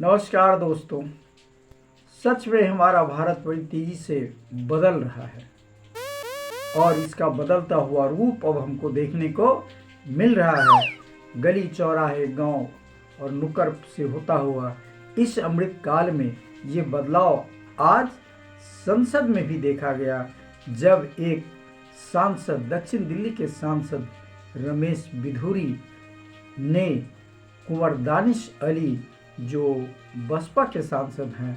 नमस्कार दोस्तों। सच में हमारा भारत बड़ी तेजी से बदल रहा है और इसका बदलता हुआ रूप अब हमको देखने को मिल रहा है। गली चौराहे गांव और नुक्कड़ से होता हुआ इस अमृत काल में ये बदलाव आज संसद में भी देखा गया, जब एक सांसद, दक्षिण दिल्ली के सांसद रमेश बिधूरी ने कुंवर दानिश अली, जो बसपा के सांसद हैं,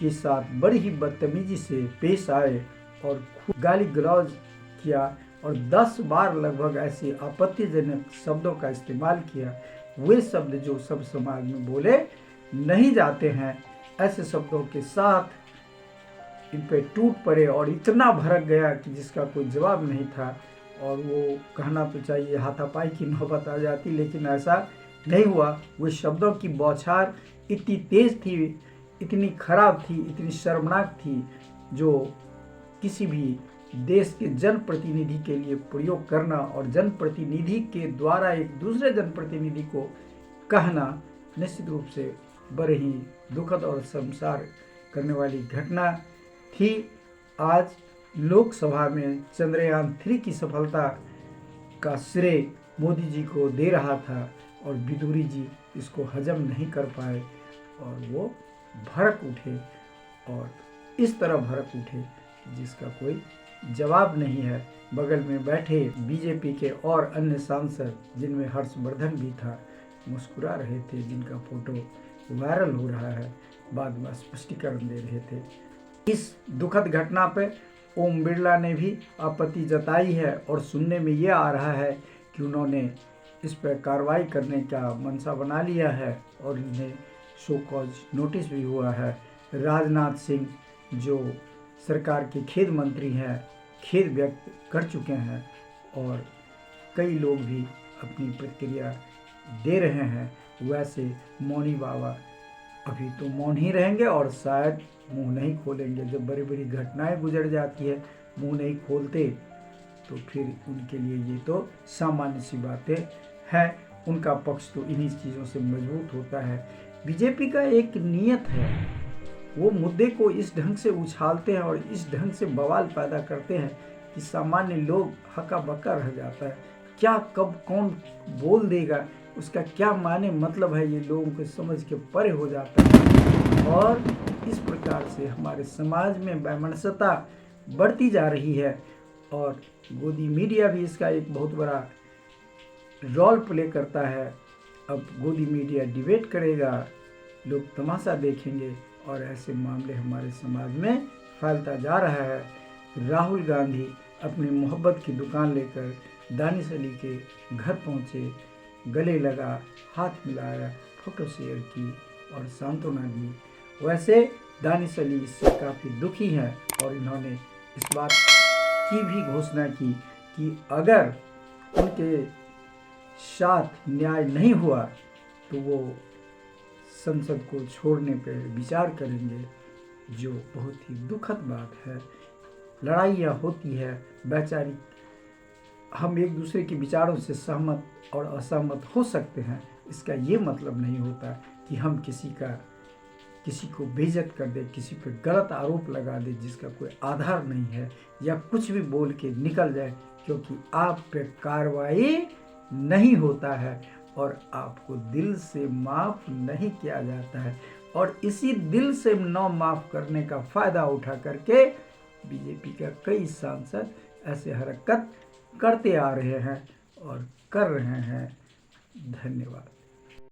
के साथ बड़ी ही बदतमीजी से पेश आए और खूब गाली गलौज किया और 10 बार लगभग ऐसे आपत्तिजनक शब्दों का इस्तेमाल किया। वे शब्द जो सब समाज में बोले नहीं जाते हैं, ऐसे शब्दों के साथ इन पे टूट पड़े और इतना भड़क गया कि जिसका कोई जवाब नहीं था। और वो कहना तो चाहिए हाथापाई की नौबत आ जाती, लेकिन ऐसा नहीं हुआ। वे शब्दों की बौछार इतनी तेज थी, इतनी खराब थी, इतनी शर्मनाक थी, जो किसी भी देश के जनप्रतिनिधि के लिए प्रयोग करना और जनप्रतिनिधि के द्वारा एक दूसरे जनप्रतिनिधि को कहना निश्चित रूप से बड़े ही दुखद और शर्मसार करने वाली घटना थी। आज लोकसभा में चंद्रयान 3 की सफलता का श्रेय मोदी जी को दे रहा था और बिधूरी जी इसको हजम नहीं कर पाए और वो भड़क उठे और इस तरह भड़क उठे जिसका कोई जवाब नहीं है। बगल में बैठे बीजेपी के और अन्य सांसद, जिनमें हर्षवर्धन भी था, मुस्कुरा रहे थे, जिनका फोटो वायरल हो रहा है, बाद में स्पष्टीकरण दे रहे थे। इस दुखद घटना पे ओम बिरला ने भी आपत्ति जताई है और सुनने में ये आ रहा है कि उन्होंने इस पर कार्रवाई करने का मनसा बना लिया है और इन्हें शो कॉज नोटिस भी हुआ है। राजनाथ सिंह, जो सरकार के खेद मंत्री हैं, खेद व्यक्त कर चुके हैं और कई लोग भी अपनी प्रतिक्रिया दे रहे हैं। वैसे मौनी बाबा अभी तो मौन ही रहेंगे और शायद मुंह नहीं खोलेंगे। जब बड़ी बड़ी घटनाएं गुजर जाती है, मुंह नहीं खोलते, तो फिर उनके लिए ये तो सामान्य सी बातें हैं। उनका पक्ष तो इन्हीं चीज़ों से मजबूत होता है। बीजेपी का एक नियत है, वो मुद्दे को इस ढंग से उछालते हैं और इस ढंग से बवाल पैदा करते हैं कि सामान्य लोग हक्का बक्का रह जाता है। क्या, कब, कौन बोल देगा, उसका क्या माने मतलब है, ये लोगों के समझ के परे हो जाता है। और इस प्रकार से हमारे समाज में वैमनस्यता बढ़ती जा रही है और गोदी मीडिया भी इसका एक बहुत बड़ा रोल प्ले करता है। अब गोदी मीडिया डिबेट करेगा, लोग तमाशा देखेंगे और ऐसे मामले हमारे समाज में फैलता जा रहा है। राहुल गांधी अपनी मोहब्बत की दुकान लेकर दानिश अली के घर पहुंचे, गले लगा, हाथ मिलाया, फोटो शेयर की और सांत्वना दी। वैसे दानिश अली इससे काफ़ी दुखी हैं और इन्होंने इस बात की भी घोषणा की कि अगर उनके साथ न्याय नहीं हुआ तो वो संसद को छोड़ने पर विचार करेंगे, जो बहुत ही दुखद बात है। लड़ाइयाँ होती है, वैचारिक, हम एक दूसरे के विचारों से सहमत और असहमत हो सकते हैं। इसका ये मतलब नहीं होता कि हम किसी को बेइज्जत कर दे, किसी पर गलत आरोप लगा दे जिसका कोई आधार नहीं है, या कुछ भी बोल के निकल जाए, क्योंकि आप पे कार्रवाई नहीं होता है और आपको दिल से माफ़ नहीं किया जाता है। और इसी दिल से न माफ़ करने का फ़ायदा उठा करके बीजेपी का कई सांसद ऐसे हरकत करते आ रहे हैं और कर रहे हैं। धन्यवाद।